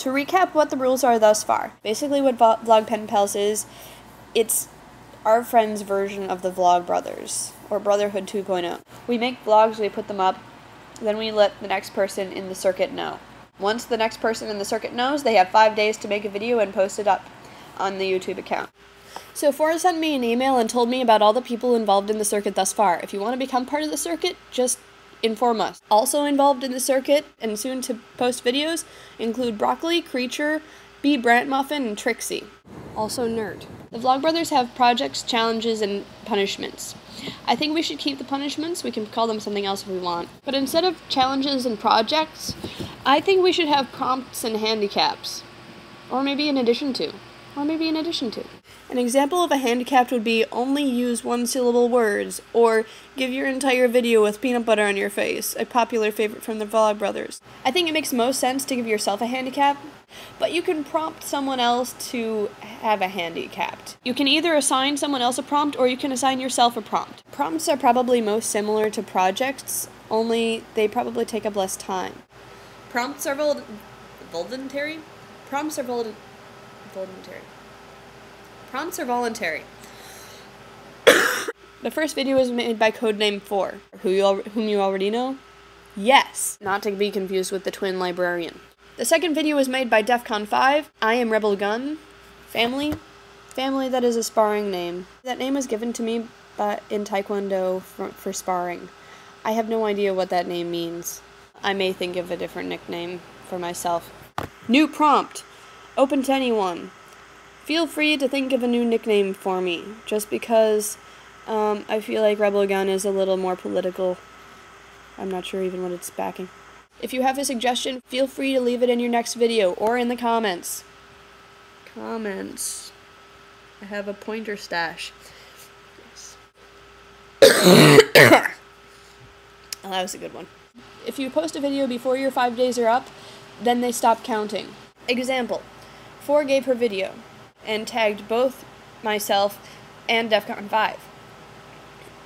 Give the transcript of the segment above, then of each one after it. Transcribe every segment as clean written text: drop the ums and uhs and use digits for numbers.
To recap what the rules are thus far, basically what Vlog Pen Pals is, it's our friends' version of the Vlog Brothers, or Brotherhood 2.0. We make vlogs, we put them up, then we let the next person in the circuit know. Once the next person in the circuit knows, they have 5 days to make a video and post it up on the YouTube account. So Fora sent me an email and told me about all the people involved in the circuit thus far. If you want to become part of the circuit, just inform us. Also involved in the circuit, and soon to post videos, include Broccoli, Creature, B. Brant Muffin, and Trixie. Also Nerd. The Vlogbrothers have projects, challenges, and punishments. I think we should keep the punishments. We can call them something else if we want. But instead of challenges and projects, I think we should have prompts and handicaps. Or maybe in addition to. An example of a handicapped would be only use one-syllable words, or give your entire video with peanut butter on your face, a popular favorite from the Vlogbrothers. I think it makes most sense to give yourself a handicap, but you can prompt someone else to have a handicapped. You can either assign someone else a prompt, or you can assign yourself a prompt. Prompts are probably most similar to projects, only they probably take up less time. Prompts are voluntary. Prompts are voluntary. The first video was made by Codename4, whom you already know. Yes, not to be confused with the twin librarian. The second video was made by Defcon 5, I Am Rebel Gun, Family, that is a sparring name. That name was given to me in Taekwondo for sparring. I have no idea what that name means. I may think of a different nickname for myself. New prompt. Open to anyone. Feel free to think of a new nickname for me, just because I feel like Rebel Gun is a little more political. I'm not sure even what it's backing. If you have a suggestion, feel free to leave it in your next video, or in the comments. I have a pointer stash. Yes. Oh, that was a good one. If you post a video before your 5 days are up, then they stop counting. Example, 4 gave her video, and tagged both myself and Defcon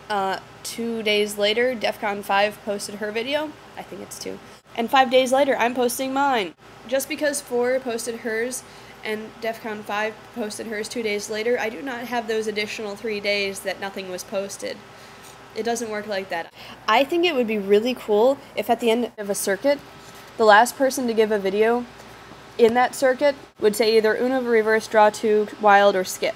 5. 2 days later, Defcon 5 posted her video. I think it's 2. And 5 days later, I'm posting mine. Just because 4 posted hers and Defcon 5 posted hers 2 days later, I do not have those additional 3 days that nothing was posted. It doesn't work like that. I think it would be really cool if at the end of a circuit, the last person to give a video in that circuit would say either Uno, reverse, draw 2, wild, or skip.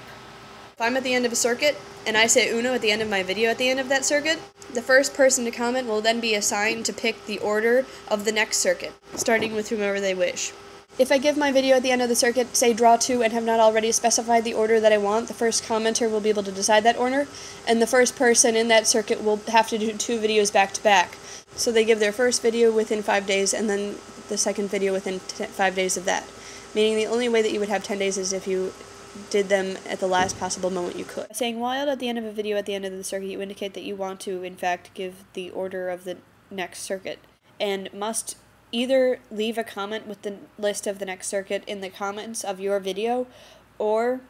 If I'm at the end of a circuit, and I say Uno at the end of my video at the end of that circuit, the first person to comment will then be assigned to pick the order of the next circuit, starting with whomever they wish. If I give my video at the end of the circuit, say draw 2, and have not already specified the order that I want, the first commenter will be able to decide that order, and the first person in that circuit will have to do 2 videos back to back. So they give their first video within 5 days, and then the second video within 5 days of that. Meaning the only way that you would have 10 days is if you did them at the last possible moment you could. Saying wild at the end of a video at the end of the circuit, you indicate that you want to, in fact, give the order of the next circuit, and must either leave a comment with the list of the next circuit in the comments of your video, or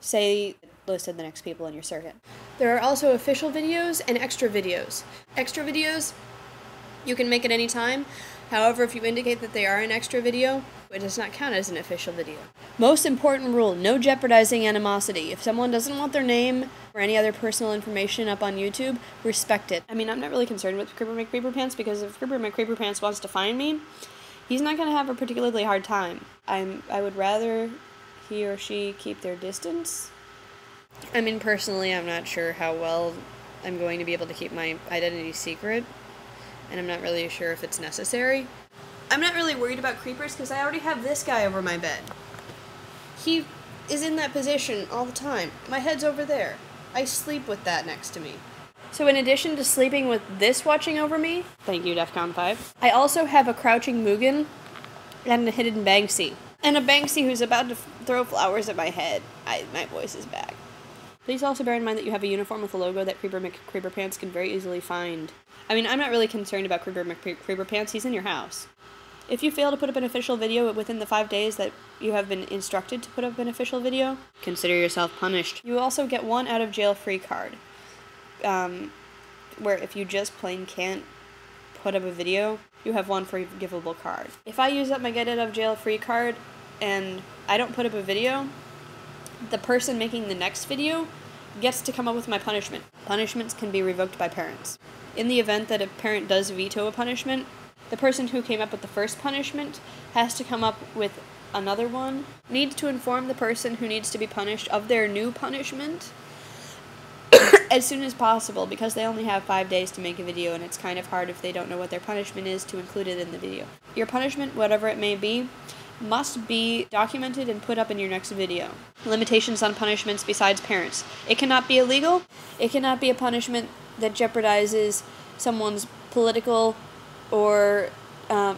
say listed the next people in your circuit. There are also official videos and extra videos. Extra videos you can make at any time. However, if you indicate that they are an extra video, it does not count as an official video. Most important rule, no jeopardizing animosity. If someone doesn't want their name or any other personal information up on YouTube, respect it. I mean, I'm not really concerned with Creeper McCreeperpants, because if Creeper McCreeperpants wants to find me, he's not going to have a particularly hard time. I would rather he or she keep their distance. I mean, personally, I'm not sure how well I'm going to be able to keep my identity secret, and I'm not really sure if it's necessary. I'm not really worried about creepers because I already have this guy over my bed. He is in that position all the time. My head's over there. I sleep with that next to me. So in addition to sleeping with this watching over me, thank you Defcon 5, I also have a crouching Mugen and a hidden Banksy. And a Banksy who's about to throw flowers at my head. My voice is back. Please also bear in mind that you have a uniform with a logo that Creeper McCreeperpants can very easily find. I mean, I'm not really concerned about Creeper McCreeperpants, he's in your house. If you fail to put up an official video within the 5 days that you have been instructed to put up an official video, consider yourself punished. You also get 1 out of jail free card, where if you just plain can't put up a video, you have 1 forgivable card. If I use up my get out of jail free card, and I don't put up a video, the person making the next video gets to come up with my punishment. Punishments can be revoked by parents. In the event that a parent does veto a punishment, the person who came up with the first punishment has to come up with another one, needs to inform the person who needs to be punished of their new punishment as soon as possible, because they only have 5 days to make a video, and it's kind of hard if they don't know what their punishment is to include it in the video. Your punishment, whatever it may be, must be documented and put up in your next video. Limitations on punishments besides parents. It cannot be illegal. It cannot be a punishment that jeopardizes someone's political or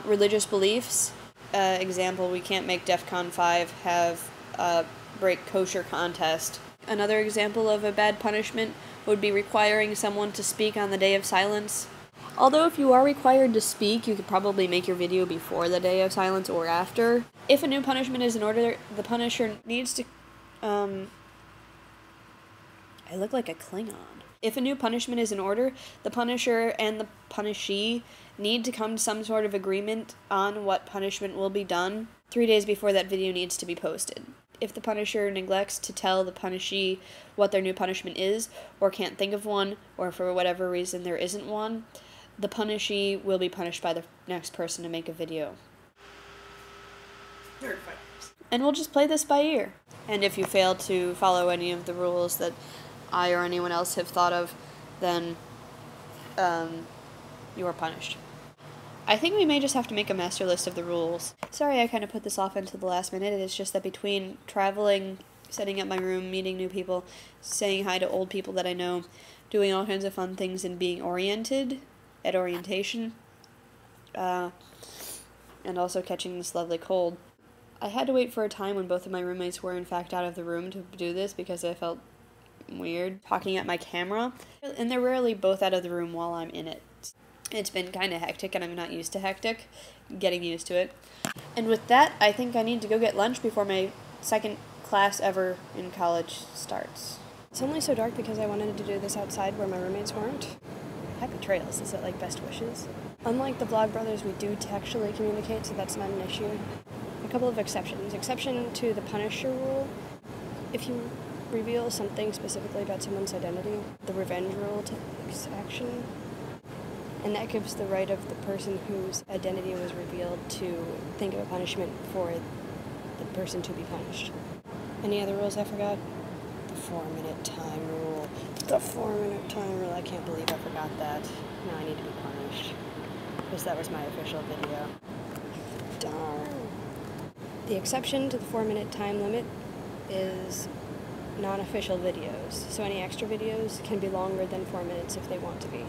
religious beliefs. Example, we can't make DEF CON 5 have a break kosher contest. Another example of a bad punishment would be requiring someone to speak on the day of silence. Although if you are required to speak, you could probably make your video before the day of silence or after. If a new punishment is in order, the punisher needs to, I look like a Klingon. If a new punishment is in order, the punisher and the punishee need to come to some sort of agreement on what punishment will be done 3 days before that video needs to be posted. If the punisher neglects to tell the punishee what their new punishment is, or can't think of one, or for whatever reason there isn't one, the punishee will be punished by the next person to make a video. And we'll just play this by ear. And if you fail to follow any of the rules that I or anyone else have thought of, then you are punished. I think we may just have to make a master list of the rules. Sorry I kind of put this off into the last minute. It's just that between traveling, setting up my room, meeting new people, saying hi to old people that I know, doing all kinds of fun things, and being oriented at orientation, and also catching this lovely cold, I had to wait for a time when both of my roommates were in fact out of the room to do this because I felt weird talking at my camera, and they're rarely both out of the room while I'm in it. It's been kind of hectic, and I'm not used to hectic. Getting used to it. And with that, I think I need to go get lunch before my second class ever in college starts. It's only so dark because I wanted to do this outside where my roommates weren't. Happy trails. Is it like best wishes? Unlike the Vlogbrothers, we do textually communicate, so that's not an issue. A couple of exceptions. Exception to the Punisher rule. If you reveal something specifically about someone's identity, the revenge rule takes action. And that gives the right of the person whose identity was revealed to think of a punishment for the person to be punished. Any other rules I forgot? The 4-minute time rule. The 4-minute time rule. I can't believe I forgot that. Now I need to be punished. Because that was my official video. Darn. The exception to the 4-minute time limit is non-official videos. So any extra videos can be longer than 4 minutes if they want to be.